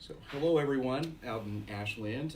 So, hello everyone out in Ashland.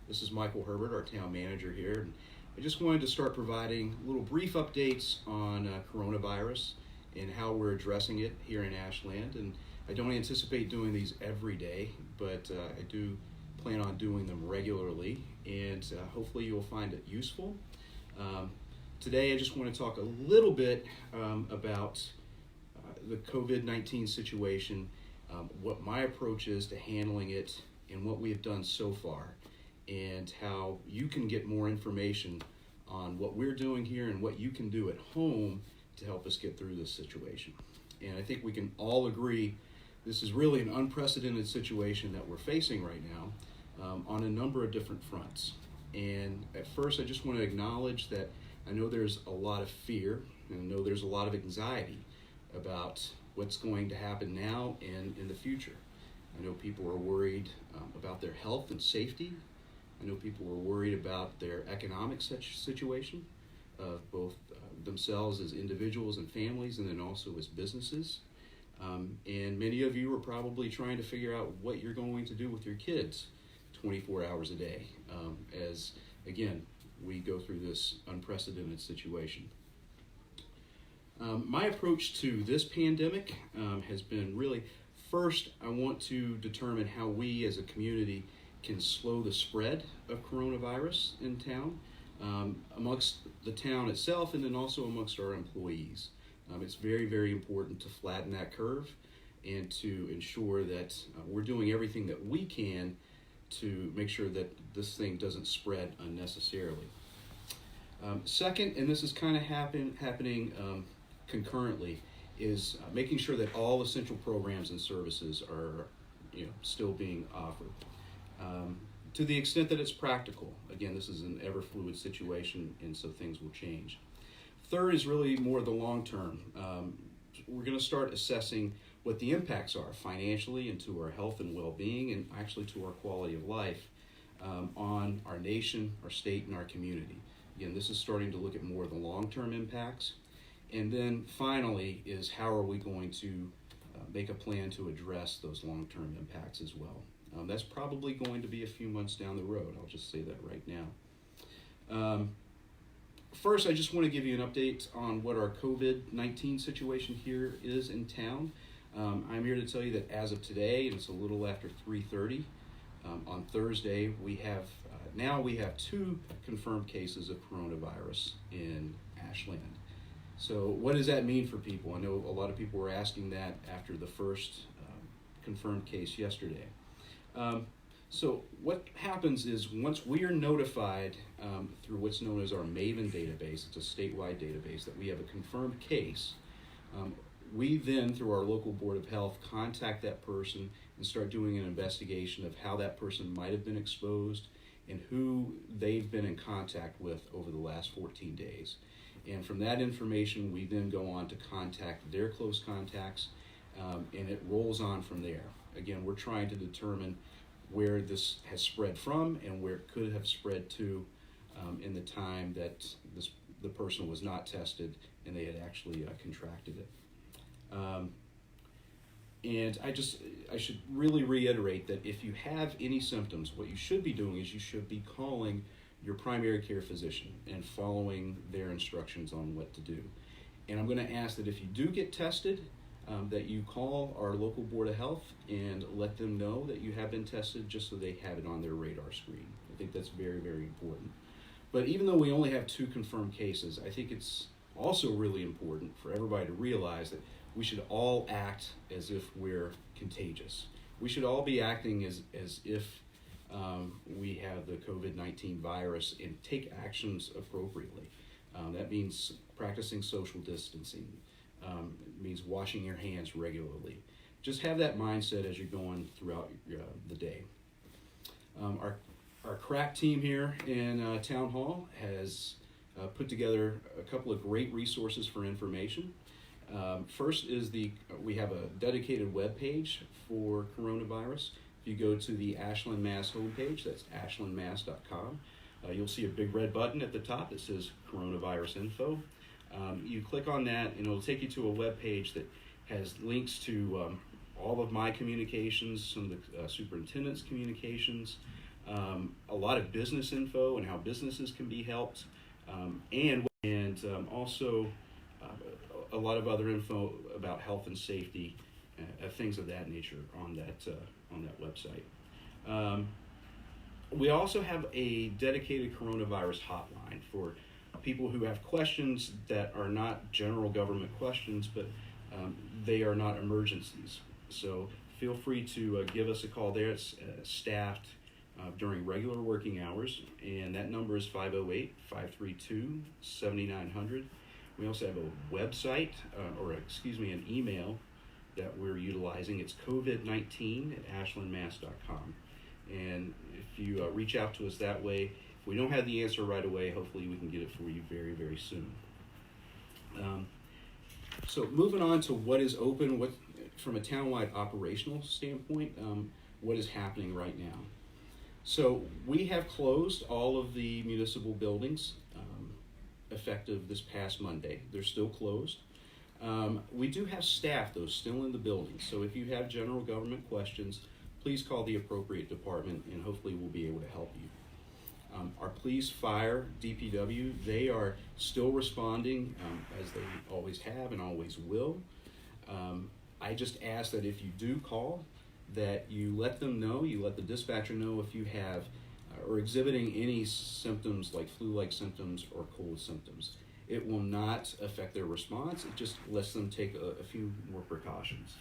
This is Michael Herbert, our town manager here. And I just wanted to start providing little brief updates on coronavirus and how we're addressing it here in Ashland. And I don't anticipate doing these every day, but I do plan on doing them regularly, and hopefully you'll find it useful. Today I just want to talk a little bit about the COVID-19 situation, what my approach is to handling it, and what we have done so far, and how you can get more information on what we're doing here and what you can do at home to help us get through this situation. And I think we can all agree this is really an unprecedented situation that we're facing right now on a number of different fronts. And at first I just want to acknowledge that I know there's a lot of fear, and I know there's a lot of anxiety about what's going to happen now and in the future. I know people are worried about their health and safety. I know people are worried about their economic situation of both themselves as individuals and families, and then also as businesses. And many of you are probably trying to figure out what you're going to do with your kids 24 hours a day as, again, we go through this unprecedented situation. My approach to this pandemic has been really, first, I want to determine how we as a community can slow the spread of coronavirus in town, amongst the town itself, and then also amongst our employees. It's very, very important to flatten that curve and to ensure that we're doing everything that we can to make sure that this thing doesn't spread unnecessarily. Second, and this is kind of happening concurrently, is making sure that all essential programs and services are still being offered to the extent that it's practical. Again, this is an ever fluid situation, and so things will change. Third is really more the long term. We're going to start assessing what the impacts are financially and to our health and well-being, and actually to our quality of life on our nation, our state, and our community. Again, this is starting to look at more of the long-term impacts. And then finally is how are we going to make a plan to address those long-term impacts as well. That's probably going to be a few months down the road. I'll just say that right now. First, I just want to give you an update on what our COVID-19 situation here is in town. I'm here to tell you that as of today, and it's a little after 3:30, on Thursday, we have 2 confirmed cases of coronavirus in Ashland. So what does that mean for people? I know a lot of people were asking that after the first confirmed case yesterday. So what happens is once we are notified through what's known as our MAVEN database, it's a statewide database, that we have a confirmed case, we then, through our local Board of Health, contact that person and start doing an investigation of how that person might have been exposed and who they've been in contact with over the last 14 days. And from that information, we then go on to contact their close contacts, and it rolls on from there. Again, we're trying to determine where this has spread from and where it could have spread to in the time that the person was not tested and they had actually contracted it. And I should really reiterate that if you have any symptoms, what you should be doing is you should be calling your primary care physician and following their instructions on what to do. And I'm going to ask that if you do get tested, that you call our local Board of Health and let them know that you have been tested, just so they have it on their radar screen. I think that's very, very important. But even though we only have 2 confirmed cases, I think it's also really important for everybody to realize that we should all act as if we're contagious. We should all be acting as if we have the COVID-19 virus and take actions appropriately. That means practicing social distancing. It means washing your hands regularly. Just have that mindset as you're going throughout the day. Our crack team here in Town Hall has put together a couple of great resources for information. First is we have a dedicated web page for coronavirus. If you go to the Ashland Mass homepage, that's ashlandmass.com, you'll see a big red button at the top that says coronavirus info. You click on that and it'll take you to a web page that has links to all of my communications, some of the superintendent's communications, a lot of business info and how businesses can be helped, and also a lot of other info about health and safety, things of that nature on that website. We also have a dedicated coronavirus hotline for people who have questions that are not general government questions, but they are not emergencies. So feel free to give us a call there. It's staffed during regular working hours, and that number is 508-532-7900. We also have a website, an email that we're utilizing. It's COVID19@ashlandmass.com. And if you reach out to us that way, if we don't have the answer right away, hopefully we can get it for you very, very soon. So moving on to what is open, from a townwide operational standpoint, what is happening right now. So we have closed all of the municipal buildings effective this past Monday. They're still closed. We do have staff, though, still in the building. So if you have general government questions, please call the appropriate department, and hopefully we'll be able to help you. Our police, fire, DPW, they are still responding as they always have and always will. I just ask that if you do call, that you let them know, you let the dispatcher know if you have or exhibiting any symptoms like flu-like symptoms or cold symptoms. It will not affect their response. It just lets them take a few more precautions.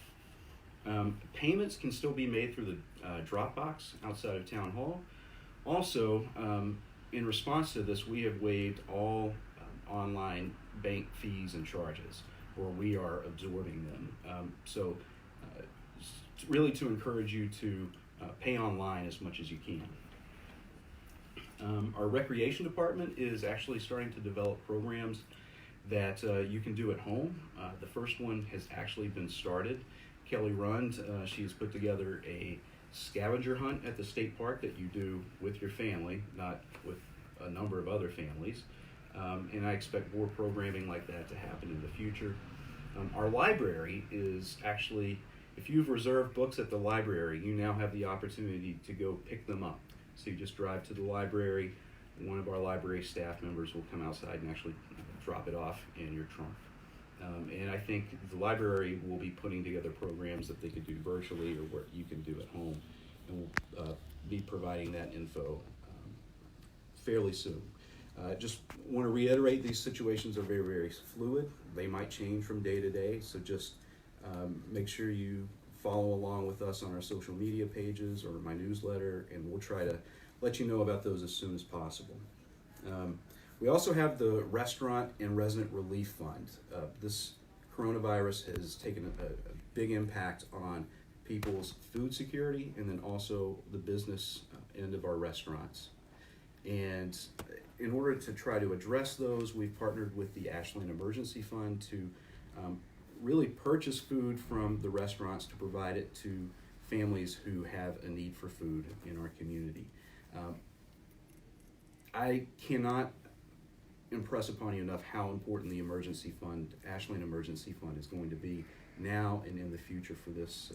Payments can still be made through the drop box outside of Town Hall. Also, in response to this, we have waived all online bank fees and charges, or we are absorbing them. So really to encourage you to pay online as much as you can. Our recreation department is actually starting to develop programs that you can do at home. The first one has actually been started. Kelly Rund, she has put together a scavenger hunt at the state park that you do with your family, not with a number of other families. And I expect more programming like that to happen in the future. Our library is actually, if you've reserved books at the library, you now have the opportunity to go pick them up. So you just drive to the library, one of our library staff members will come outside and actually drop it off in your trunk. And I think the library will be putting together programs that they could do virtually or what you can do at home, and we'll be providing that info fairly soon. Just want to reiterate, these situations are very, very fluid. They might change from day to day, so just make sure you follow along with us on our social media pages or my newsletter, and we'll try to let you know about those as soon as possible. We also have the Restaurant and Resident Relief Fund. This coronavirus has taken a big impact on people's food security and then also the business end of our restaurants. And in order to try to address those, we've partnered with the Ashland Emergency Fund to really purchase food from the restaurants to provide it to families who have a need for food in our community. I cannot impress upon you enough how important the emergency fund, Ashland Emergency Fund, is going to be now and in the future for this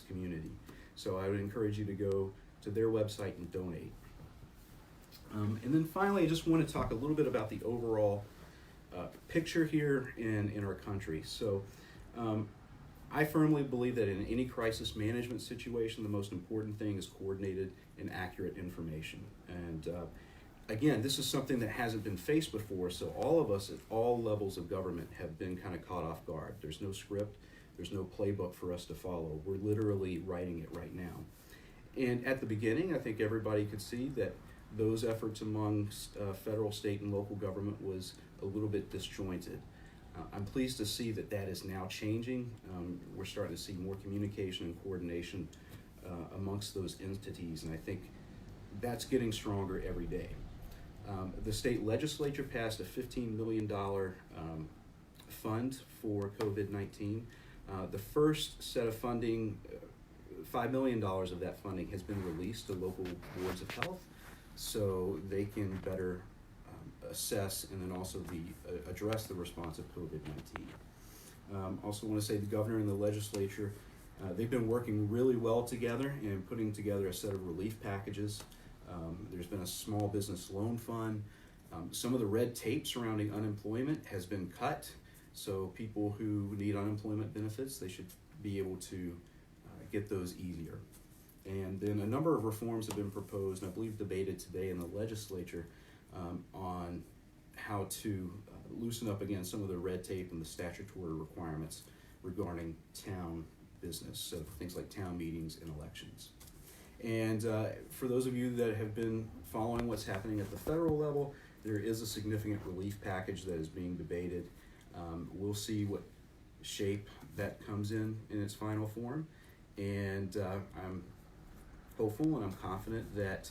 community. So I would encourage you to go to their website and donate. And then finally, I just want to talk a little bit about the overall picture here in our country. So I firmly believe that in any crisis management situation, the most important thing is coordinated and accurate information. And again, this is something that hasn't been faced before, so all of us at all levels of government have been kind of caught off guard. There's no script, there's no playbook for us to follow. We're literally writing it right now. And at the beginning, I think everybody could see that those efforts amongst federal, state, and local government was a little bit disjointed. I'm pleased to see that that is now changing. We're starting to see more communication and coordination amongst those entities, and I think that's getting stronger every day. The state legislature passed a $15 million fund for COVID-19. The first set of funding, $5 million of that funding has been released to local boards of health so they can better assess and then also address the response of COVID-19. Also want to say the governor and the legislature They've been working really well together and putting together a set of relief packages. There's been a small business loan fund. Some of the red tape surrounding unemployment has been cut, so people who need unemployment benefits, they should be able to get those easier. And then a number of reforms have been proposed, and I believe debated today in the legislature on how to loosen up again some of the red tape and the statutory requirements regarding town business, so things like town meetings and elections. And for those of you that have been following what's happening at the federal level, there is a significant relief package that is being debated. We'll see what shape that comes in its final form, and I'm hopeful and I'm confident that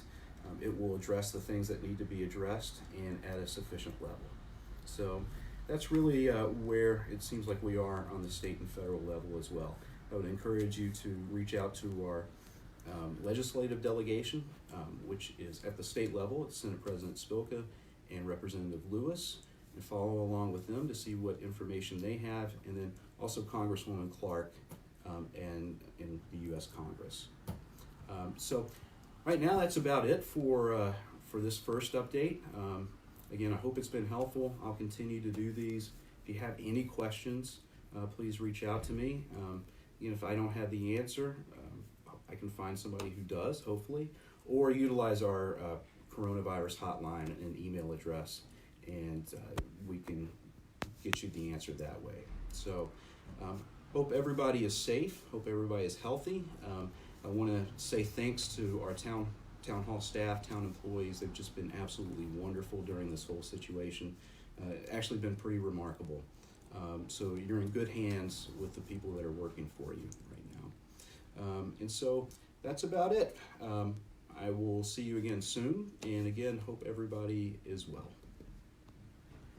it will address the things that need to be addressed and at a sufficient level. So that's really where it seems like we are on the state and federal level as well. I would encourage you to reach out to our legislative delegation, which is at the state level. It's Senate President Spilka and Representative Lewis, and follow along with them to see what information they have, and then also Congresswoman Clark and in the U.S. Congress. So right now that's about it for this first update. Again, I hope it's been helpful. I'll continue to do these. If you have any questions, please reach out to me. If I don't have the answer, I can find somebody who does, hopefully, or utilize our coronavirus hotline and email address, and we can get you the answer that way. So hope everybody is safe, hope everybody is healthy. I want to say thanks to our town hall staff, town employees. They've just been absolutely wonderful during this whole situation. Actually been pretty remarkable. So you're in good hands with the people that are working for you right now. And so that's about it. I will see you again soon, and again, hope everybody is well.